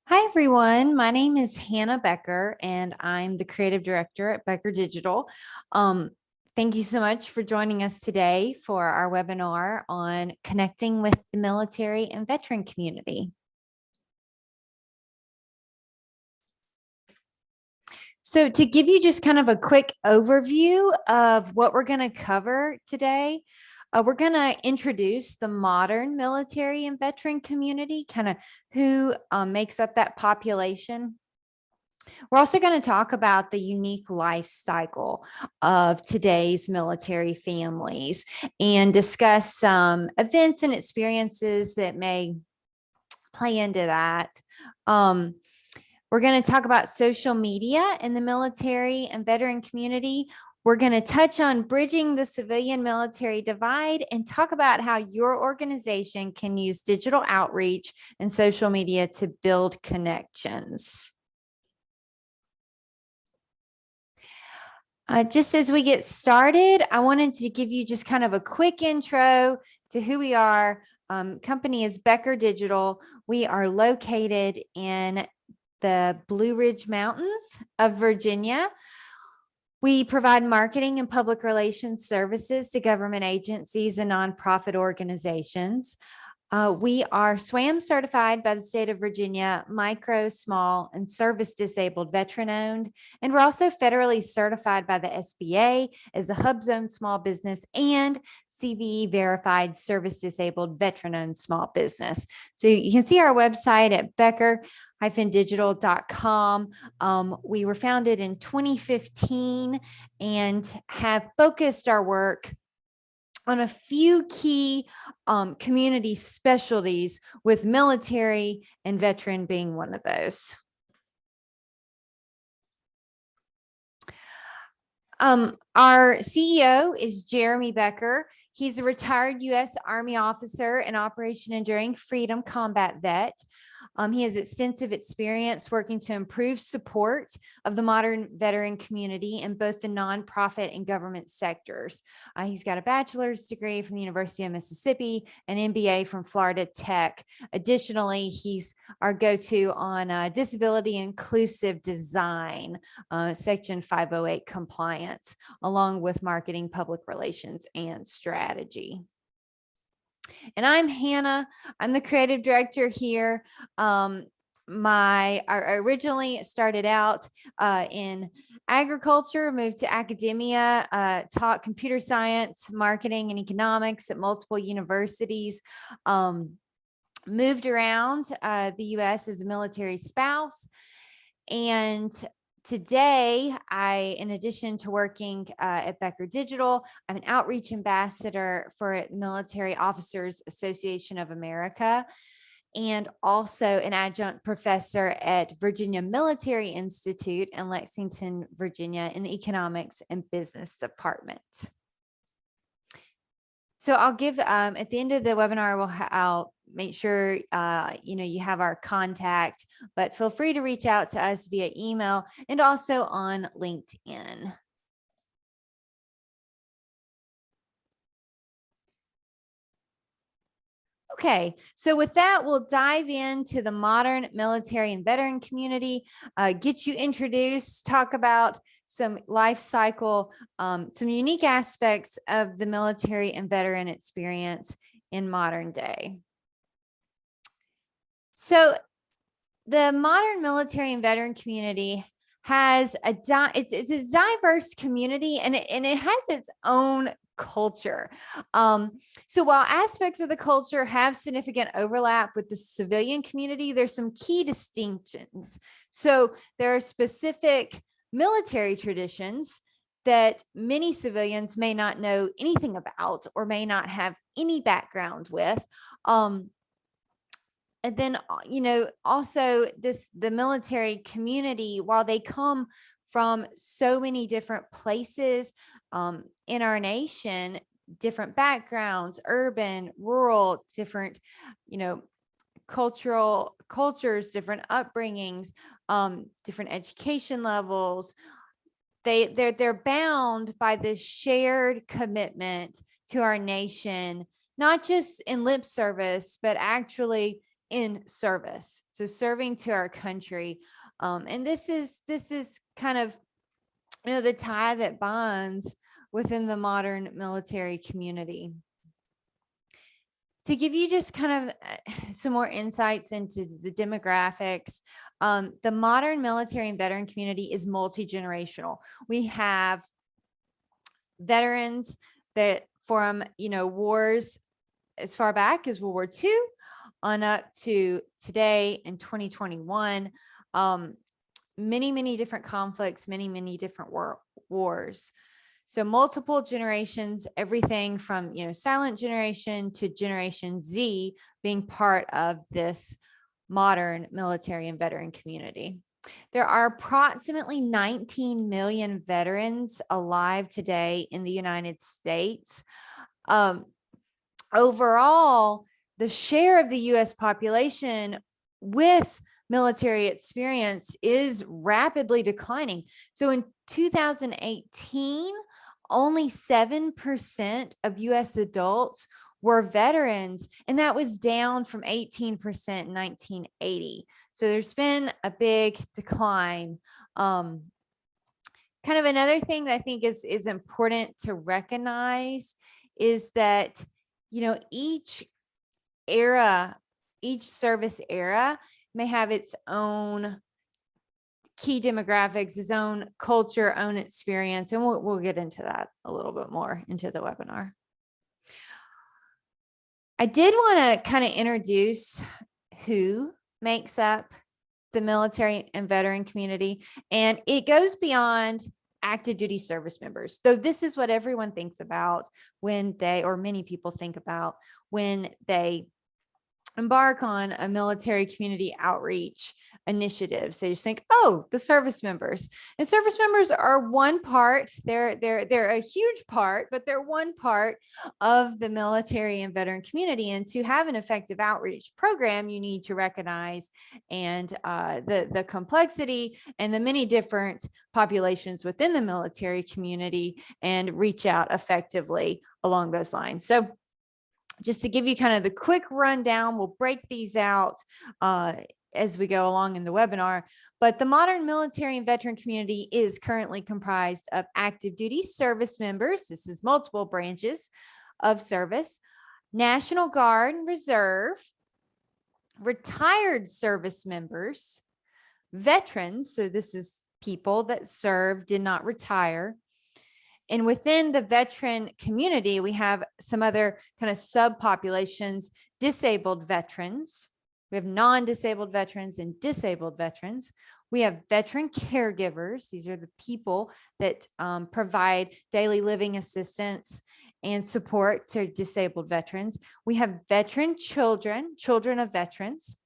Hi, everyone. My name is Hannah Becker, and I'm the creative director at Becker Digital. Thank you so much for joining us today for our webinar on connecting with the military and veteran community. So to give you just kind of a quick overview of what we're going to cover today, we're going to introduce the modern military and veteran community, kind of who makes up that population. We're also going to talk about the unique life cycle of today's military families and discuss some events and experiences that may play into that. We're going to talk about social media in the military and veteran community. We're going to touch on bridging the civilian military divide and talk about how your organization can use digital outreach and social media to build connections. Just as we get started, I wanted to give you just kind of a quick intro to who we are. Company is Becker Digital. We are located in the Blue Ridge Mountains of Virginia. We provide marketing and public relations services to government agencies and nonprofit organizations. We are SWAM certified by the state of Virginia, micro, small, and service disabled veteran owned. And we're also federally certified by the SBA as a hub zone small business and CVE verified service disabled veteran owned small business. So you can see our website at becker-digital.com. We were founded in 2015 and have focused our work on a few key community specialties, with military and veteran being one of those. Our CEO is Jeremy Becker. He's a retired U.S. Army officer and Operation Enduring Freedom combat vet. He has extensive experience working to improve support of the modern veteran community in both the nonprofit and government sectors. He's got a bachelor's degree from the University of Mississippi, an MBA from Florida Tech. Additionally, he's our go-to on disability inclusive design, Section 508 compliance, along with marketing, public relations, and strategy. And I'm Hannah. I'm the creative director here. I originally started out in agriculture, moved to academia, taught computer science, marketing, and economics at multiple universities. Moved around the U.S. as a military spouse. And today, in addition to working at Becker Digital, I'm an outreach ambassador for Military Officers Association of America, and also an adjunct professor at Virginia Military Institute in Lexington, Virginia, in the Economics and Business Department. So I'll give, at the end of the webinar, I'll make sure, you have our contact, but feel free to reach out to us via email and also on LinkedIn. Okay, so with that, we'll dive into the modern military and veteran community, get you introduced, talk about some life cycle, some unique aspects of the military and veteran experience in modern day. So the modern military and veteran community has it's a diverse community, and it has its own culture. So while aspects of the culture have significant overlap with the civilian community, there's some key distinctions. So there are specific military traditions that many civilians may not know anything about or may not have any background with. And then, also the military community, while they come from so many different places in our nation, different backgrounds, urban, rural, different, cultures, different upbringings, different education levels, they're bound by this shared commitment to our nation, not just in lip service, but actually in service. So serving to our country. And this is kind of, the tie that bonds within the modern military community. To give you just kind of some more insights into the demographics, the modern military and veteran community is multi-generational. We have veterans that from, wars as far back as World War II on up to today in 2021, many different conflicts, many different wars. So multiple generations, everything from, silent generation to Generation Z being part of this modern military and veteran community. There are approximately 19 million veterans alive today in the United States. Overall, the share of the U.S. population with military experience is rapidly declining. So in 2018, only 7% of U.S. adults were veterans, and that was down from 18% in 1980. So there's been a big decline. Kind of another thing that I think is important to recognize is that, each service era may have its own key demographics, its own culture, own experience, and we'll get into that a little bit more into the webinar. I did want to kind of introduce who makes up the military and veteran community, and it goes beyond active duty service members. So this is what everyone thinks about when or many people think about when they embark on a military community outreach initiative. So you just think, oh, the service members. And service members are one part. They're a huge part, but they're one part of the military and veteran community. And to have an effective outreach program, you need to recognize and the complexity and the many different populations within the military community and reach out effectively along those lines. So just to give you kind of the quick rundown, we'll break these out as we go along in the webinar. But the modern military and veteran community is currently comprised of active duty service members. This is multiple branches of service, National Guard and Reserve, retired service members, veterans. So this is people that served, did not retire. And within the veteran community, we have some other kind of subpopulations, disabled veterans. We have non-disabled veterans and disabled veterans. We have veteran caregivers. These are the people that provide daily living assistance and support to disabled veterans. We have veteran children of veterans.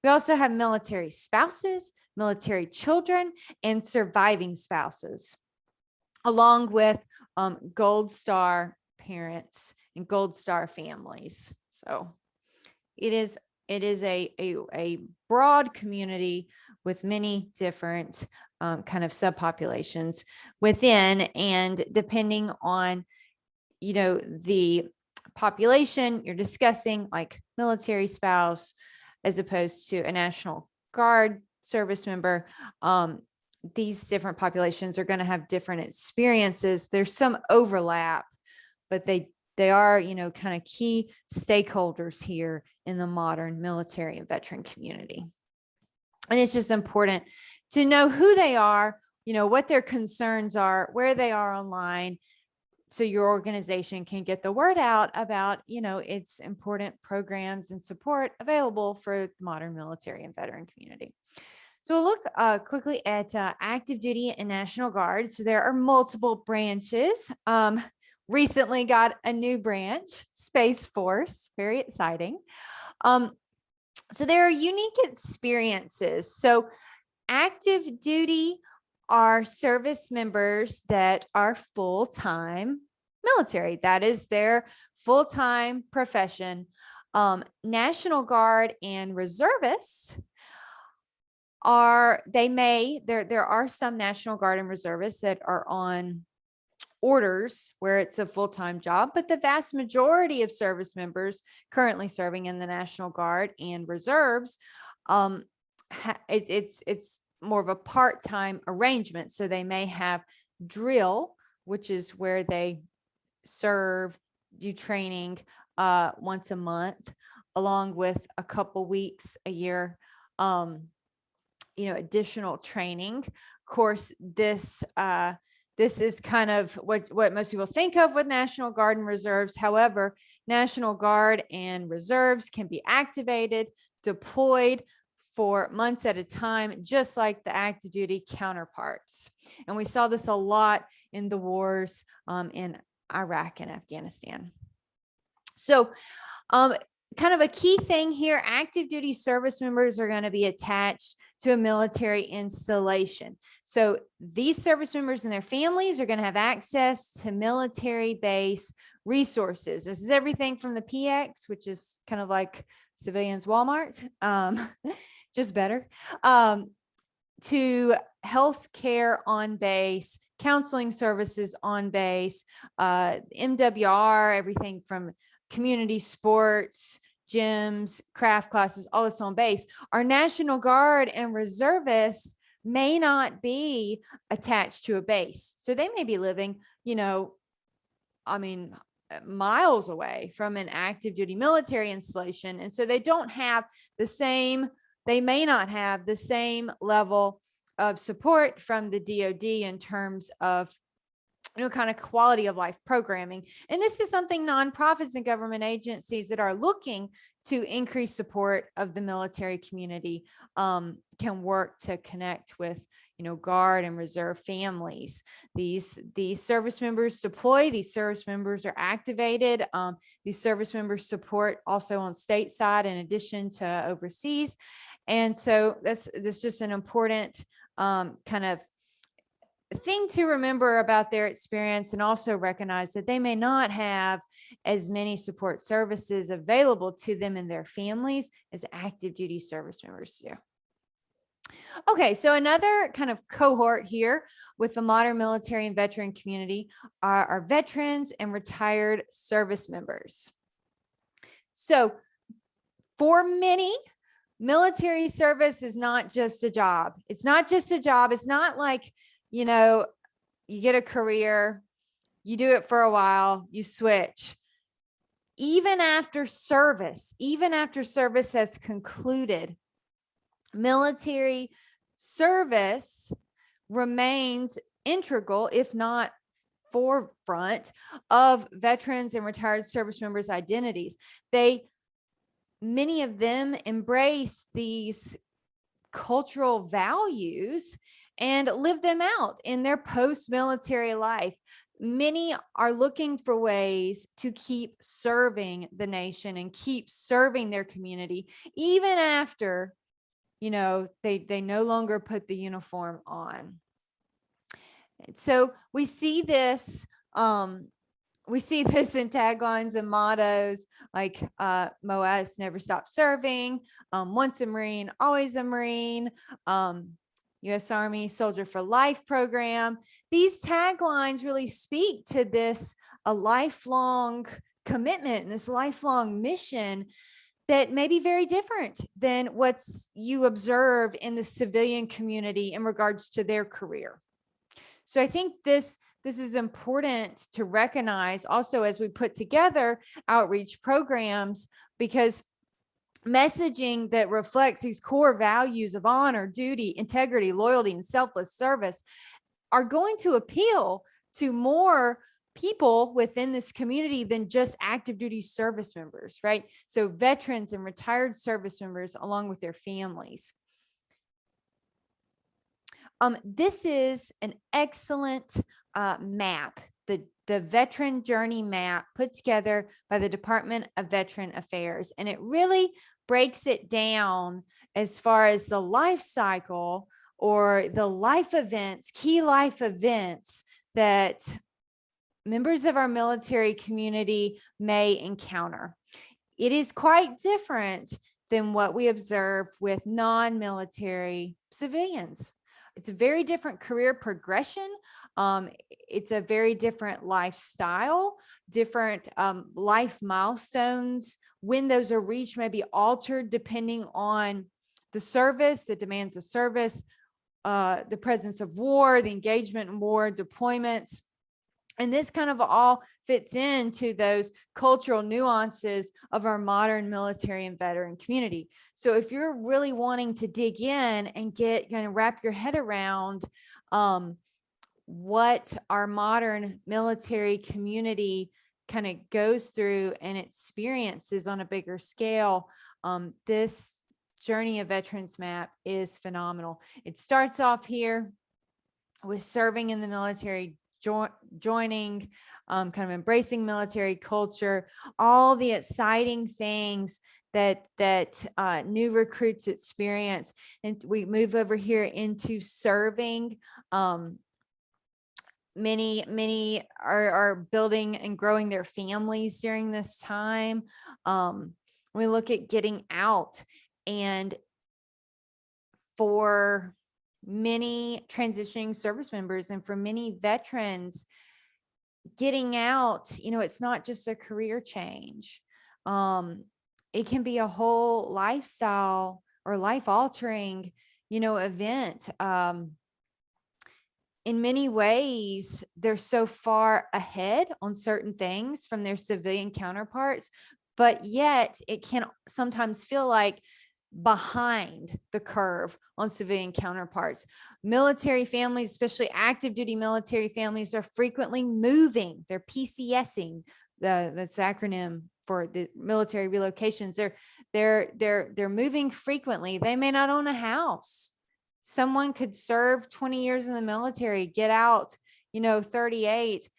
We also have military spouses, military children, and surviving spouses, along with Gold Star parents and Gold Star families. So it is a broad community with many different kind of subpopulations within, and depending on, the population you're discussing, like military spouse, as opposed to a National Guard service member, these different populations are going to have different experiences. There's some overlap, but they are, kind of key stakeholders here in the modern military and veteran community. And it's just important to know who they are, what their concerns are, where they are online, so your organization can get the word out about, its important programs and support available for the modern military and veteran community. So we'll look quickly at active duty and National Guard. So there are multiple branches. Recently got a new branch, Space Force, very exciting. So there are unique experiences. So active duty are service members that are full-time military. That is their full-time profession. National Guard and reservists there are some National Guard and reservists that are on orders where it's a full-time job, but the vast majority of service members currently serving in the National Guard and reserves, it's more of a part-time arrangement. So they may have drill, which is where they serve, do training once a month, along with a couple weeks a year, additional training. Of course, this is kind of what most people think of with National Guard and reserves. However, National Guard and reserves can be activated, deployed for months at a time, just like the active duty counterparts. And we saw this a lot in the wars in Iraq and Afghanistan. So kind of a key thing here, active duty service members are going to be attached to a military installation. So these service members and their families are going to have access to military base resources. This is everything from the PX, which is kind of like civilians Walmart, just better, to healthcare on base, counseling services on base, MWR, everything from community sports, gyms, craft classes, all this on base. Our National Guard and reservists may not be attached to a base. So they may be living, miles away from an active duty military installation. And so they may not have the same level of support from the DoD in terms of kind of quality of life programming. And this is something nonprofits and government agencies that are looking to increase support of the military community can work to connect with, Guard and reserve families. These service members deploy, these service members are activated. These service members support also on stateside in addition to overseas. And so this is just an important kind of thing to remember about their experience, and also recognize that they may not have as many support services available to them and their families as active duty service members do. Okay, so another kind of cohort here with the modern military and veteran community are our veterans and retired service members. So for many, military service is not just a job. It's not just a job. It's not like, you get a career, you do it for a while, you switch. Even after service has concluded, military service remains integral, if not forefront, of veterans and retired service members' identities. Many of them embrace these cultural values and live them out in their post-military life. Many are looking for ways to keep serving the nation and keep serving their community, even after, they no longer put the uniform on. So we see this in taglines and mottos like MOS, never stop serving, once a Marine, always a Marine, U.S. Army Soldier for Life program. These taglines really speak to this a lifelong commitment and this lifelong mission that may be very different than what you observe in the civilian community in regards to their career. So I think this is important to recognize also as we put together outreach programs, because messaging that reflects these core values of honor, duty, integrity, loyalty, and selfless service are going to appeal to more people within this community than just active duty service members, right? So veterans and retired service members along with their families. This is an excellent map, the Veteran Journey Map put together by the Department of Veteran Affairs. And it really breaks it down as far as the life cycle or the life events, key life events that members of our military community may encounter. It is quite different than what we observe with non-military civilians. It's a very different career progression. It's a very different lifestyle, different life milestones. When those are reached may be altered depending on the service, the demands of service, the presence of war, the engagement in war, deployments. And this kind of all fits into those cultural nuances of our modern military and veteran community. So if you're really wanting to dig in and wrap your head around what our modern military community kind of goes through and experiences on a bigger scale, this Journey of Veterans map is phenomenal. It starts off here with serving in the military, joining, kind of embracing military culture, all the exciting things that new recruits experience. And we move over here into serving. Many are building and growing their families during this time. We look at getting out, and for many transitioning service members and for many veterans, getting out, it's not just a career change. It can be a whole lifestyle or life altering, event. In many ways, they're so far ahead on certain things from their civilian counterparts, but yet it can sometimes feel like behind the curve on civilian counterparts. Military families, especially active duty military families, are frequently moving. They're PCSing, that's the acronym for the military relocations. They're moving frequently. They may not own a house. Someone could serve 20 years in the military, get out, 38,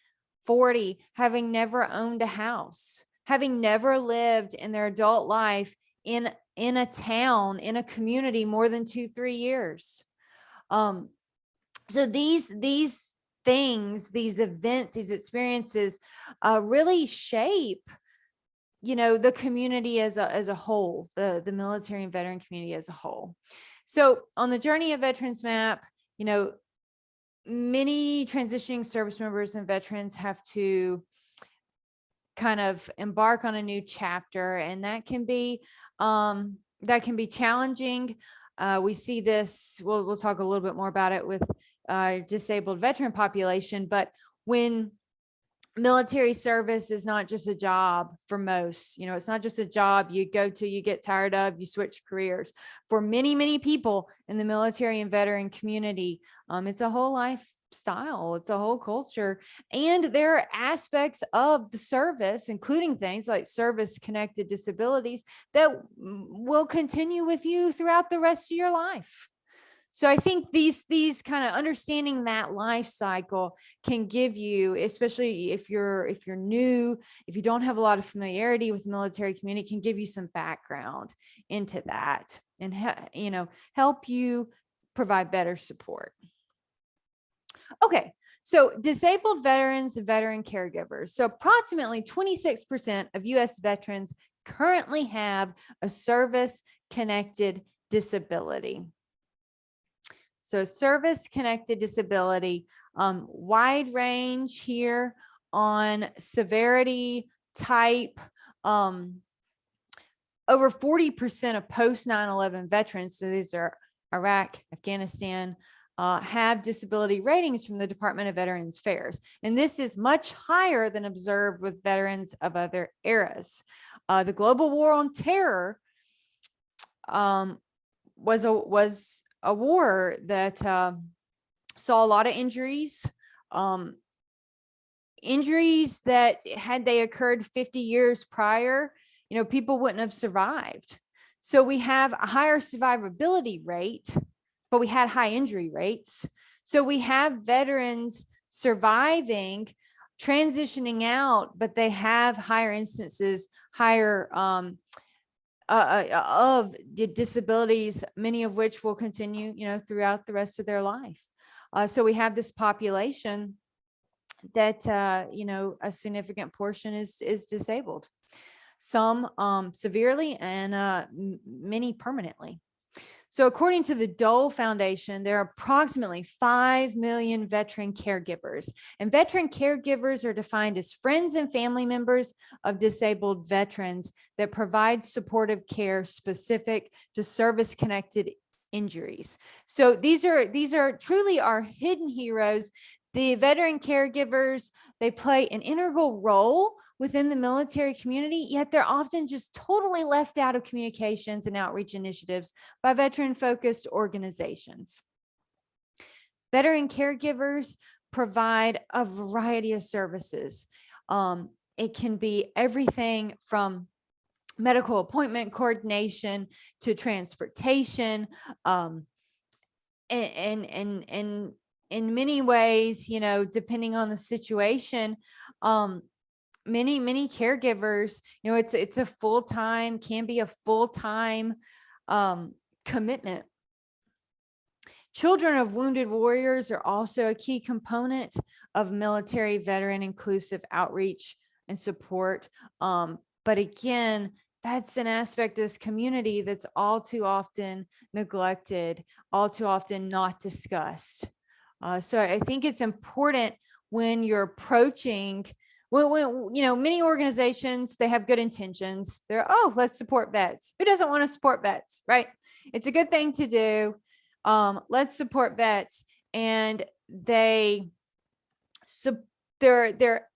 40, having never owned a house, having never lived in their adult life in a town, in a community more than 2-3 years. So these things, these events, these experiences really shape, the community as a whole, the military and veteran community as a whole. So on the Journey of Veterans map, many transitioning service members and veterans have to kind of embark on a new chapter, and that can be challenging. We see this, we'll talk a little bit more about it with disabled veteran population, but when military service is not just a job for most, it's not just a job you go to, you get tired of, you switch careers. For many people in the military and veteran community, it's a whole lifestyle, it's a whole culture, and there are aspects of the service, including things like service connected disabilities, that will continue with you throughout the rest of your life. So I think these kind of understanding that life cycle can give you, especially if you're new, if you don't have a lot of familiarity with the military community, can give you some background into that and help you provide better support. Okay, so disabled veterans and veteran caregivers. So approximately 26% of U.S. veterans currently have a service-connected disability. So service-connected disability, wide range here on severity, type. Over 40% of post 9/11 veterans, so these are Iraq, Afghanistan, have disability ratings from the Department of Veterans Affairs. And this is much higher than observed with veterans of other eras. The global war on terror was a war that saw a lot of injuries, injuries that had they occurred 50 years prior, people wouldn't have survived. So we have a higher survivability rate, but we had high injury rates. So we have veterans surviving, transitioning out, but they have higher instances, higher of the disabilities, many of which will continue, throughout the rest of their life. So we have this population that, a significant portion is disabled, some severely and many permanently. So according to the Dole Foundation, there are approximately 5 million veteran caregivers, and veteran caregivers are defined as friends and family members of disabled veterans that provide supportive care specific to service-connected injuries. So these are truly our hidden heroes. The veteran caregivers, they play an integral role within the military community, yet they're often just totally left out of communications and outreach initiatives by veteran-focused organizations. Veteran caregivers provide a variety of services. It can be everything from medical appointment coordination to transportation, and in many ways, you know, depending on the situation, many caregivers, you know, it's a full-time, can be a full-time commitment. Children of wounded warriors are also a key component of military veteran inclusive outreach and support. But again, that's an aspect of this community that's all too often neglected, all too often not discussed. So I think it's important when you're approaching, when you know, many organizations, they have good intentions. They're, oh, let's support vets. Who doesn't want to support vets, right? It's a good thing to do. Let's support vets. And their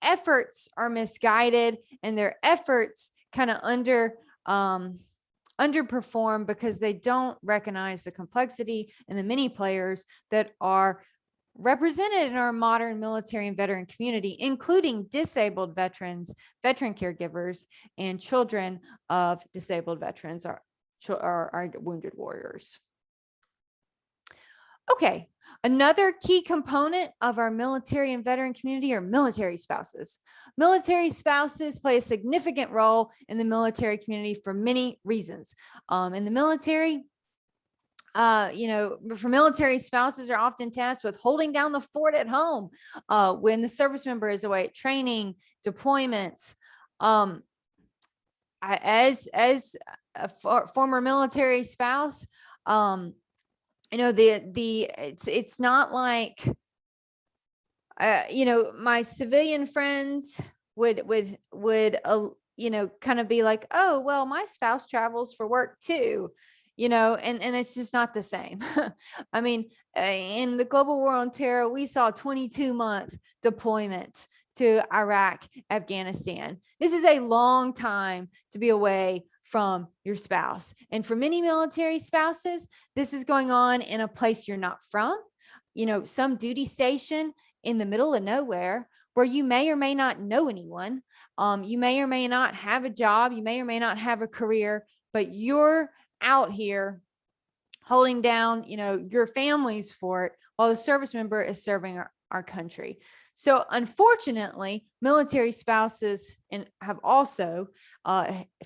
efforts are misguided, and their efforts kind of underperform because they don't recognize the complexity and the many players that are represented in our modern military and veteran community, including disabled veterans, veteran caregivers, and children of disabled veterans are wounded warriors. Okay, another key component of our military and veteran community are military spouses. Military spouses play a significant role in the military community for many reasons. In the military, you know, for military spouses are often tasked with holding down the fort at home when the service member is away at training, deployments. As a former military spouse, you know, it's not like, you know, my civilian friends would you know, kind of be like, oh, well, my spouse travels for work too, you know, and it's just not the same. I mean, in the global war on terror, we saw 22-month deployments to Iraq, Afghanistan. This is a long time to be away from your spouse. And for many military spouses, this is going on in a place you're not from, you know, some duty station in the middle of nowhere where you may or may not know anyone. You may or may not have a job. You may or may not have a career, but you're out here holding down, you know, your family's fort while the service member is serving our country. So unfortunately, military spouses have also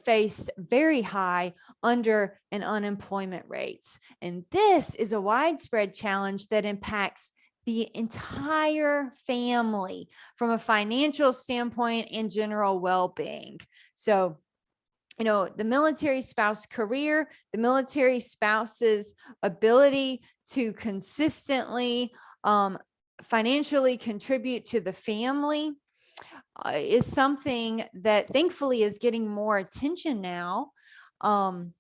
faced very high under and unemployment rates. And this is a widespread challenge that impacts the entire family from a financial standpoint and general well-being. So, you know, the military spouse career, the military spouse's ability to consistently financially contribute to the family is something that thankfully is getting more attention now, and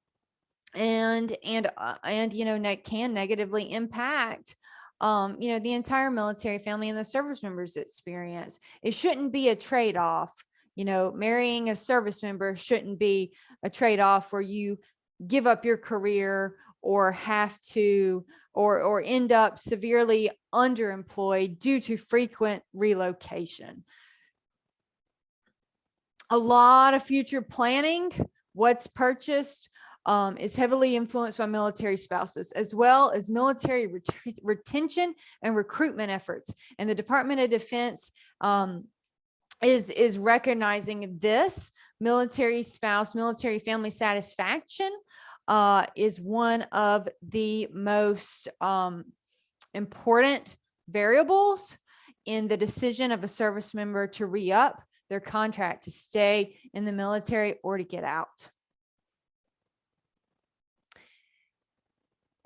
you know, can negatively impact you know, the entire military family and the service members' experience. It shouldn't be a trade-off. You know, marrying a service member shouldn't be a trade-off where you give up your career or have to or end up severely underemployed due to frequent relocation. A lot of future planning, what's purchased, is heavily influenced by military spouses, as well as military retention and recruitment efforts. And the Department of Defense is recognizing this. Military spouse, military family satisfaction is one of the most important variables in the decision of a service member to re-up their contract, to stay in the military or to get out.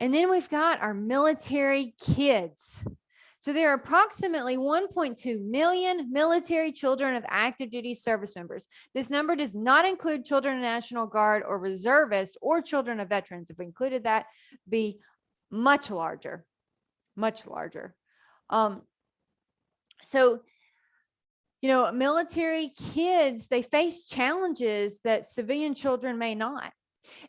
And then we've got our military kids. So there are approximately 1.2 million military children of active duty service members. This number does not include children of National Guard or reservists or children of veterans. If we included that, be much larger, much larger. So, military kids, they face challenges that civilian children may not.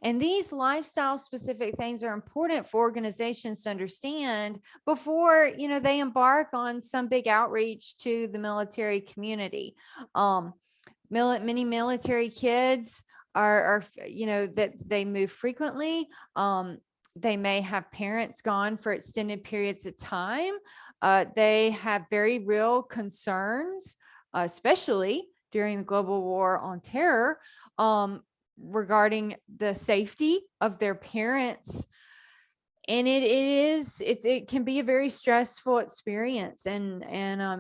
And these lifestyle specific things are important for organizations to understand before, they embark on some big outreach to the military community. Many military kids are that they move frequently. They may have parents gone for extended periods of time. They have very real concerns, especially during the global war on terror, regarding the safety of their parents. And it can be a very stressful experience. And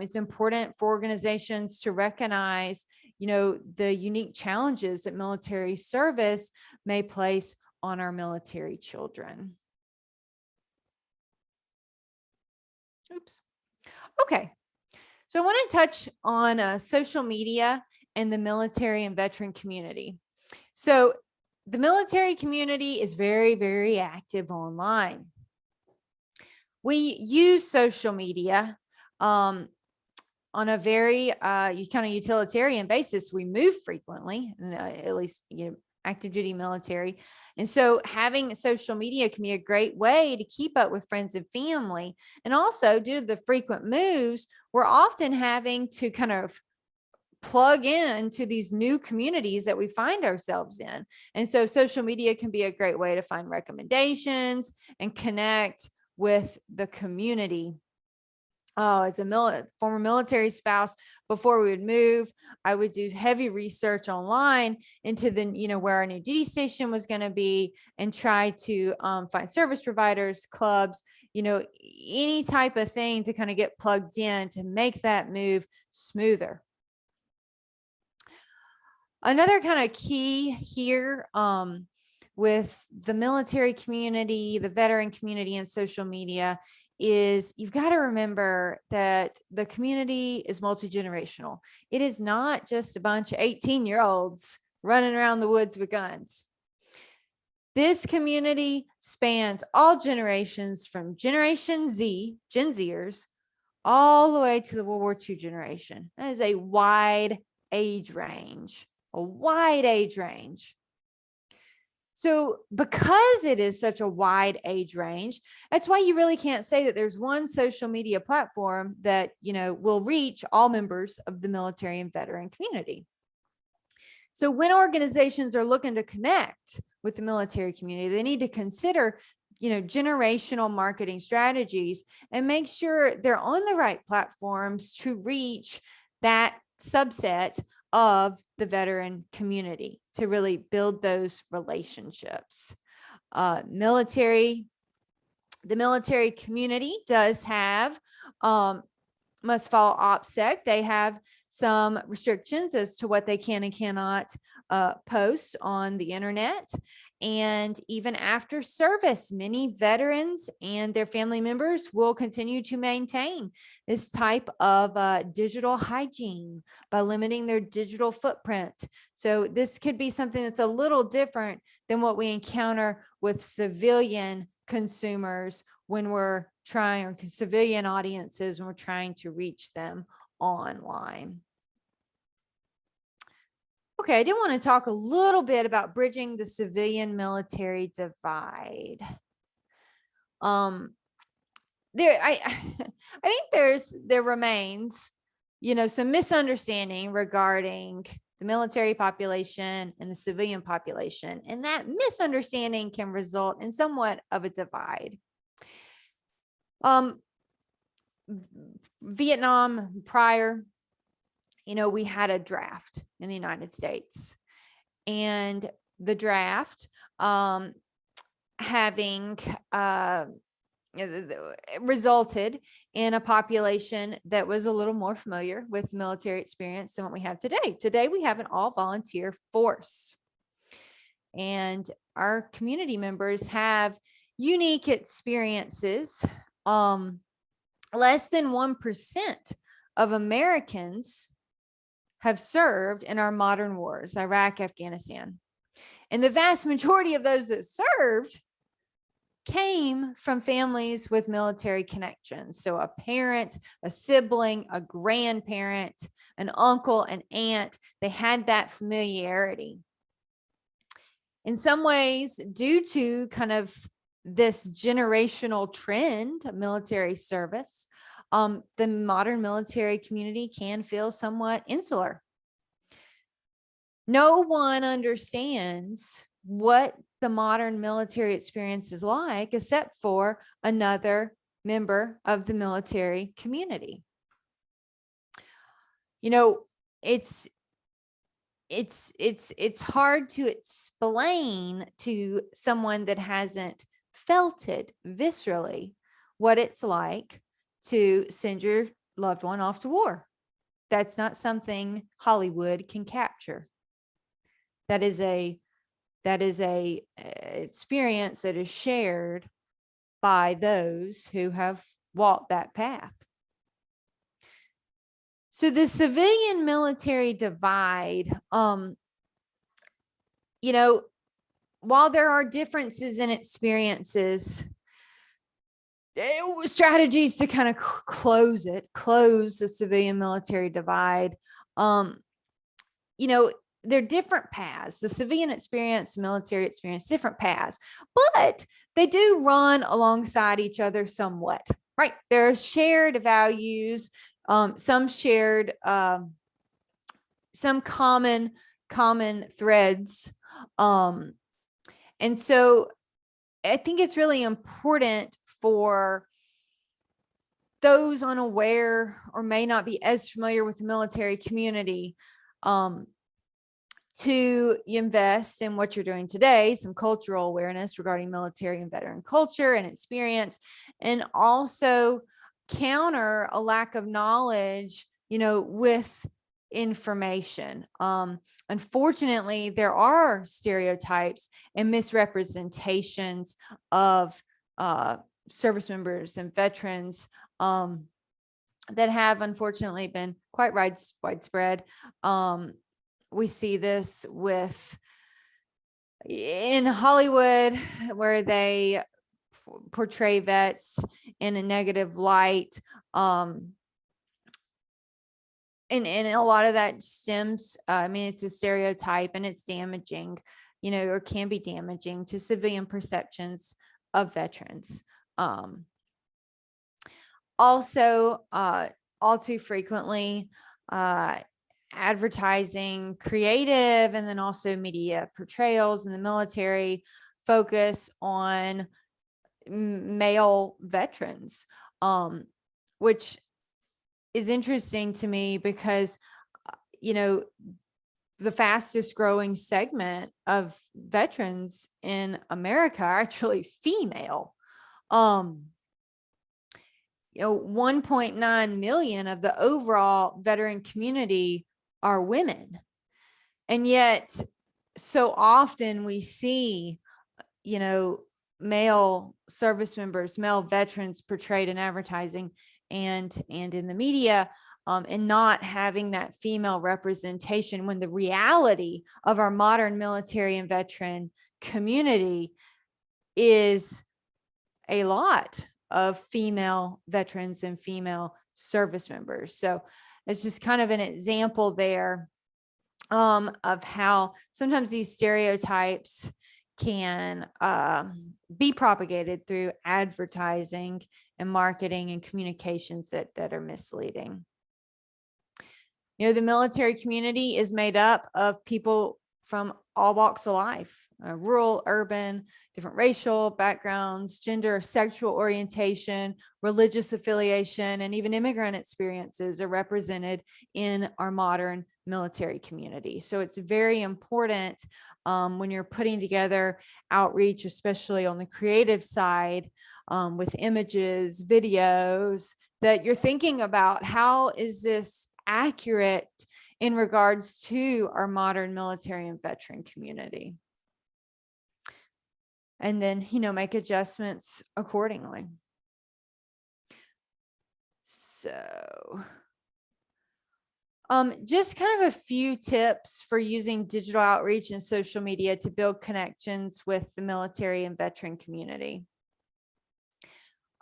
it's important for organizations to recognize, the unique challenges that military service may place on our military children. Oops. Okay. So I want to touch on social media and the military and veteran community. So the military community is very, very active online. We use social media on a very kind of utilitarian basis. We move frequently, at least active duty military. And so having social media can be a great way to keep up with friends and family. And also, due to the frequent moves, we're often having to kind of plug into these new communities that we find ourselves in. And so social media can be a great way to find recommendations and connect with the community. As a former military spouse, before we would move, I would do heavy research online into where our new duty station was going to be, and try to find service providers, clubs, any type of thing to kind of get plugged in to make that move smoother. Another kind of key here with the military community, the veteran community, and social media is you've got to remember that the community is multi-generational. It is not just a bunch of 18-year-olds running around the woods with guns. This community spans all generations, from Generation Z, Gen Zers, all the way to the World War II generation. That is a wide age range. A wide age range. So because it is such a wide age range, that's why you really can't say that there's one social media platform that, will reach all members of the military and veteran community. So when organizations are looking to connect with the military community, they need to consider, generational marketing strategies and make sure they're on the right platforms to reach that subset of the veteran community, to really build those relationships. The military community does have, must follow OPSEC. They have some restrictions as to what they can and cannot post on the internet. And even after service, many veterans and their family members will continue to maintain this type of digital hygiene by limiting their digital footprint. So this could be something that's a little different than what we encounter with civilian consumers when we're trying, or civilian audiences when we're trying to reach them online. Okay, I did want to talk a little bit about bridging the civilian military divide. I think there remains, some misunderstanding regarding the military population and the civilian population, and that misunderstanding can result in somewhat of a divide. Vietnam prior, we had a draft in the United States, and the draft having resulted in a population that was a little more familiar with military experience than what we have today. Today, we have an all-volunteer force, and our community members have, unique experiences. Less than 1% of Americans have served in our modern wars, Iraq, Afghanistan. And the vast majority of those that served came from families with military connections. So a parent, a sibling, a grandparent, an uncle, an aunt, they had that familiarity. In some ways, due to kind of this generational trend of military service, the modern military community can feel somewhat insular. No one understands what the modern military experience is like, except for another member of the military community. You know, it's hard to explain to someone that hasn't felt it viscerally what it's like to send your loved one off to war. That's not something Hollywood can capture. That is a experience that is shared by those who have walked that path. So the civilian military divide, you know, while there are differences in experiences, strategies to kind of close the civilian military divide, you know, they're different paths. The civilian experience, military experience, different paths, but they do run alongside each other somewhat, right? There are shared values, some shared, some common threads. And so I think it's really important for those unaware or may not be as familiar with the military community, to invest in what you're doing today, some cultural awareness regarding military and veteran culture and experience, and also counter a lack of knowledge, you know, with information. Unfortunately, there are stereotypes and misrepresentations of service members and veterans that have unfortunately been quite widespread. We see this in Hollywood, where they portray vets in a negative light. And a lot of that stems, I mean, it's a stereotype and it's damaging, you know, or can be damaging to civilian perceptions of veterans. Also, all too frequently, advertising, creative, and then also media portrayals in the military focus on male veterans, which is interesting to me because, you know, the fastest growing segment of veterans in America are actually female. You know, 1.9 million of the overall veteran community are women. And yet so often we see, you know, male service members, male veterans portrayed in advertising and in the media, and not having that female representation, when the reality of our modern military and veteran community is a lot of female veterans and female service members. So it's just kind of an example there, of how sometimes these stereotypes can be propagated through advertising and marketing and communications that are misleading. You know, the military community is made up of people from all walks of life, rural, urban, different racial backgrounds, gender, sexual orientation, religious affiliation, and even immigrant experiences are represented in our modern military community. So it's very important, when you're putting together outreach, especially on the creative side, with images, videos, that you're thinking about, how is this accurate in regards to our modern military and veteran community? and then, make adjustments accordingly. So, just kind of a few tips for using digital outreach and social media to build connections with the military and veteran community.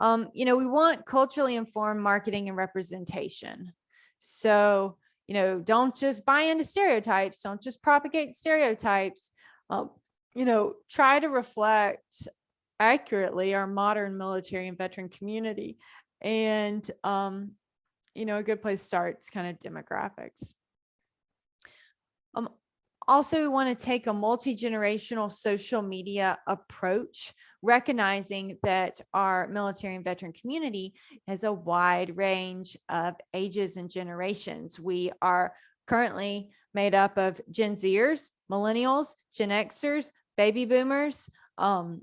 We want culturally informed marketing and representation. So, don't just buy into stereotypes, don't just propagate stereotypes. Try to reflect accurately our modern military and veteran community. And, a good place to start is kind of demographics. Also, we want to take a multi-generational social media approach, recognizing that our military and veteran community has a wide range of ages and generations. We are currently made up of Gen Zers, millennials, Gen Xers, baby boomers, and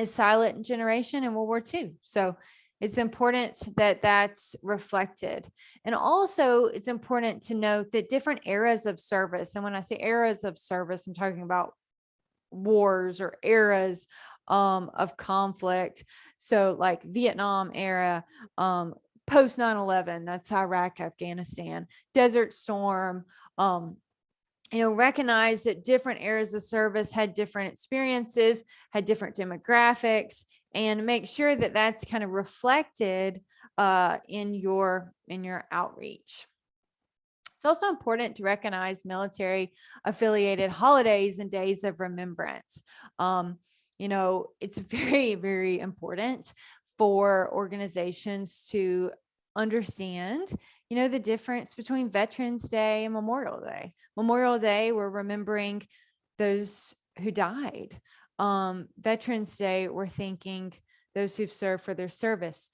silent generation in World War II. So it's important that that's reflected. And also it's important to note that different eras of service, and when I say eras of service, I'm talking about wars or eras of conflict. So like Vietnam era, post 9/11, that's Iraq, Afghanistan, Desert Storm, recognize that different eras of service had different experiences, had different demographics, and make sure that that's kind of reflected in your outreach. It's also important to recognize military affiliated holidays and days of remembrance. It's very, very important for organizations to understand, the difference between Veterans Day and Memorial Day. Memorial Day, we're remembering those who died. Veterans Day, we're thanking those who've served for their service.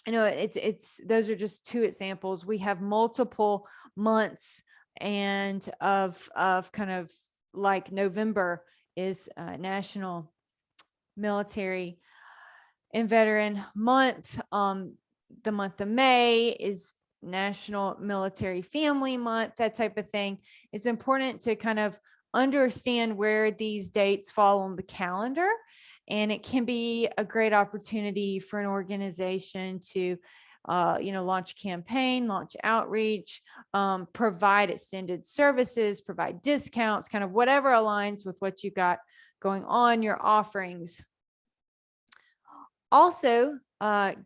It's those are just two examples. We have multiple months, and of kind of like November is National Military and Veteran Month. The month of May is National Military Family Month, that type of thing. It's important to kind of understand where these dates fall on the calendar, and it can be a great opportunity for an organization to launch a campaign, launch outreach, provide extended services, provide discounts, kind of whatever aligns with what you got going on, your offerings. Also,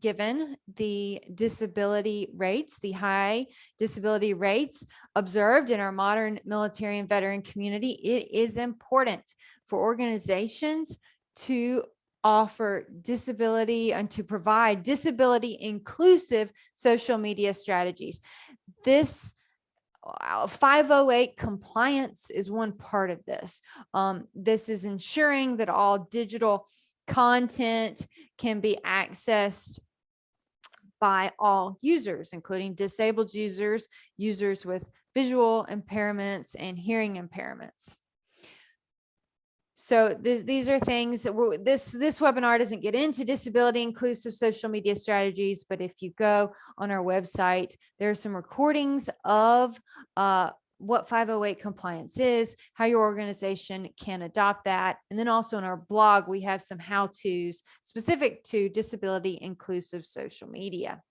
given the disability rates, the high disability rates observed in our modern military and veteran community, it is important for organizations to offer disability and to provide disability inclusive social media strategies. This 508 compliance is one part of this. This is ensuring that all digital content can be accessed by all users, including disabled users, users with visual impairments and hearing impairments. So these are things that this webinar doesn't get into disability inclusive social media strategies, but if you go on our website, there are some recordings of what 508 compliance is, how your organization can adopt that. And then also in our blog, we have some how-tos specific to disability inclusive social media.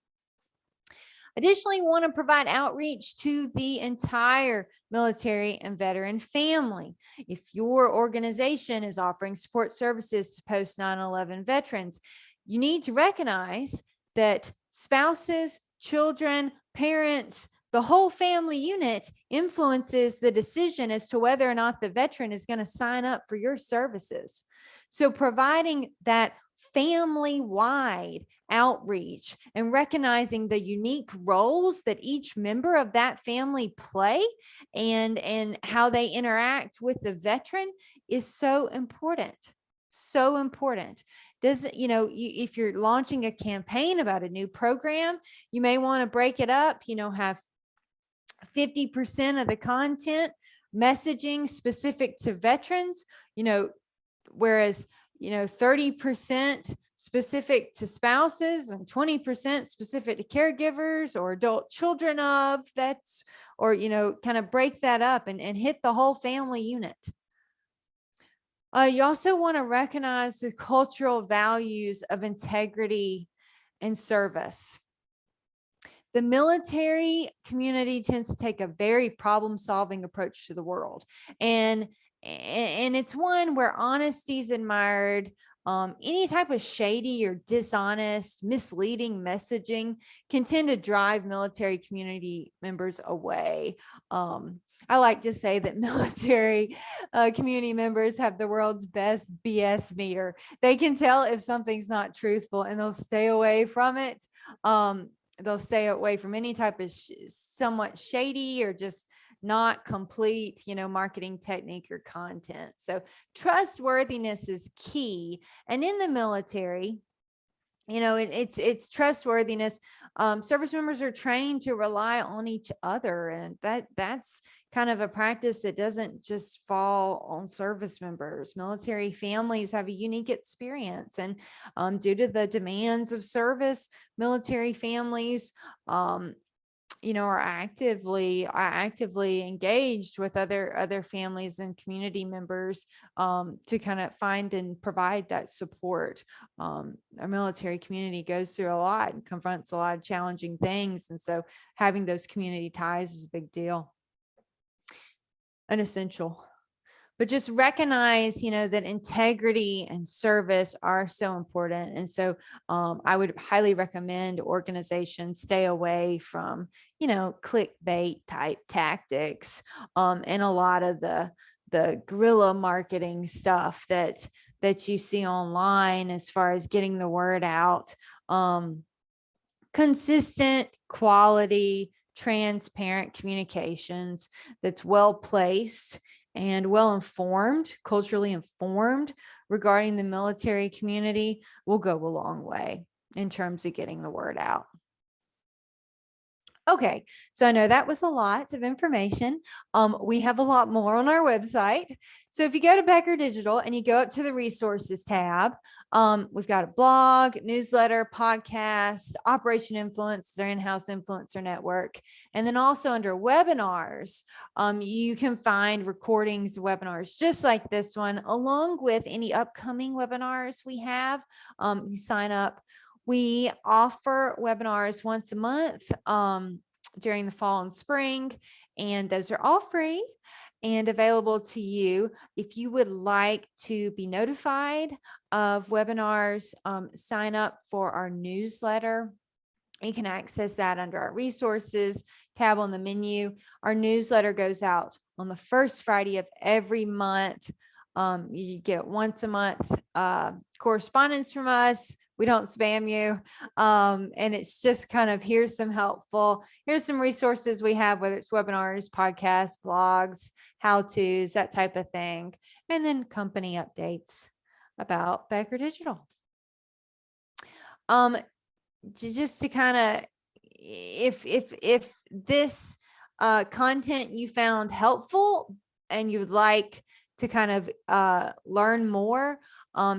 Additionally, we want to provide outreach to the entire military and veteran family. If your organization is offering support services to post 9/11 veterans, you need to recognize that spouses, children, parents, the whole family unit influences the decision as to whether or not the veteran is going to sign up for your services. So providing that family-wide outreach and recognizing the unique roles that each member of that family play and how they interact with the veteran is so important. So important. If you're launching a campaign about a new program, you may want to break it up, have 50% of the content messaging specific to veterans, whereas 30% specific to spouses and 20% specific to caregivers or adult children of vets, or kind of break that up and hit the whole family unit. You also want to recognize the cultural values of integrity and service. The military community tends to take a very problem-solving approach to the world, and it's one where honesty is admired. Any type of shady or dishonest, misleading messaging can tend to drive military community members away. I like to say that military community members have the world's best BS meter. They can tell if something's not truthful, and they'll stay away from it. They'll stay away from any type of somewhat shady or just not complete, marketing technique or content. So trustworthiness is key. And in the military, it's trustworthiness. Service members are trained to rely on each other, and that's kind of a practice that doesn't just fall on service members. Military families have a unique experience, and due to the demands of service, military families are actively engaged with other families and community members to kind of find and provide that support. Our military community goes through a lot and confronts a lot of challenging things, and so having those community ties is a big deal and essential. But just recognize, that integrity and service are so important. And so I would highly recommend organizations stay away from, clickbait type tactics and a lot of the guerrilla marketing stuff that you see online as far as getting the word out. Consistent, quality, transparent communications that's well placed and well informed, culturally informed regarding the military community will go a long way in terms of getting the word out. Okay, so I know that was a lot of information. We have a lot more on our website. So if you go to Becker Digital and you go up to the resources tab, we've got a blog, newsletter, podcast, Operation Influence, our in-house influencer network. And then also under webinars, you can find recordings of webinars just like this one, along with any upcoming webinars we have. You sign up. We offer webinars once a month during the fall and spring, and those are all free and available to you. If you would like to be notified of webinars, sign up for our newsletter. You can access that under our resources tab on the menu. Our newsletter goes out on the first Friday of every month. You get once a month correspondence from us. We don't spam you. And it's just kind of, here's some resources we have, whether it's webinars, podcasts, blogs, how-tos, that type of thing. And then company updates about Becker Digital. Just to kind of, if this content you found helpful and you would like to kind of learn more,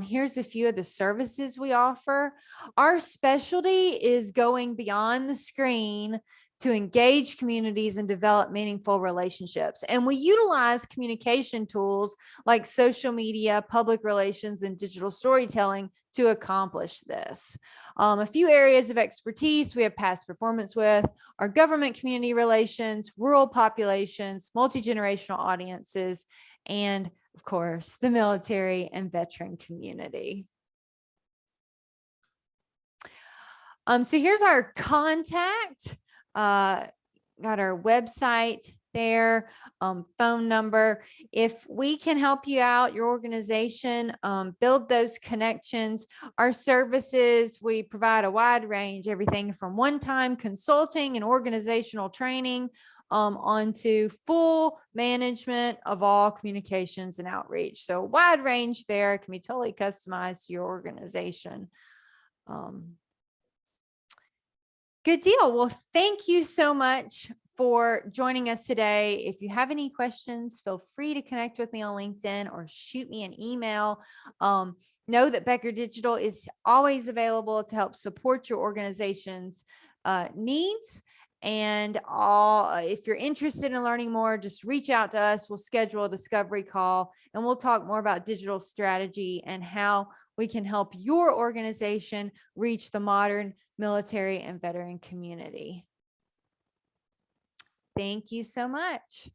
here's a few of the services we offer. Our specialty is going beyond the screen to engage communities and develop meaningful relationships. And we utilize communication tools like social media, public relations, and digital storytelling to accomplish this. A few areas of expertise we have past performance with are government community relations, rural populations, multi-generational audiences, and of course, the military and veteran community. So here's our contact. Got our website there, phone number. If we can help you out, your organization, build those connections. Our services, we provide a wide range, everything from one-time consulting and organizational training onto full management of all communications and outreach. So wide range there, can be totally customized to your organization. Good deal. Well, thank you so much for joining us today. If you have any questions, feel free to connect with me on LinkedIn or shoot me an email. Know that Becker Digital is always available to help support your organization's needs. And if you're interested in learning more, just reach out to us. We'll schedule a discovery call and we'll talk more about digital strategy and how we can help your organization reach the modern military and veteran community. Thank you so much.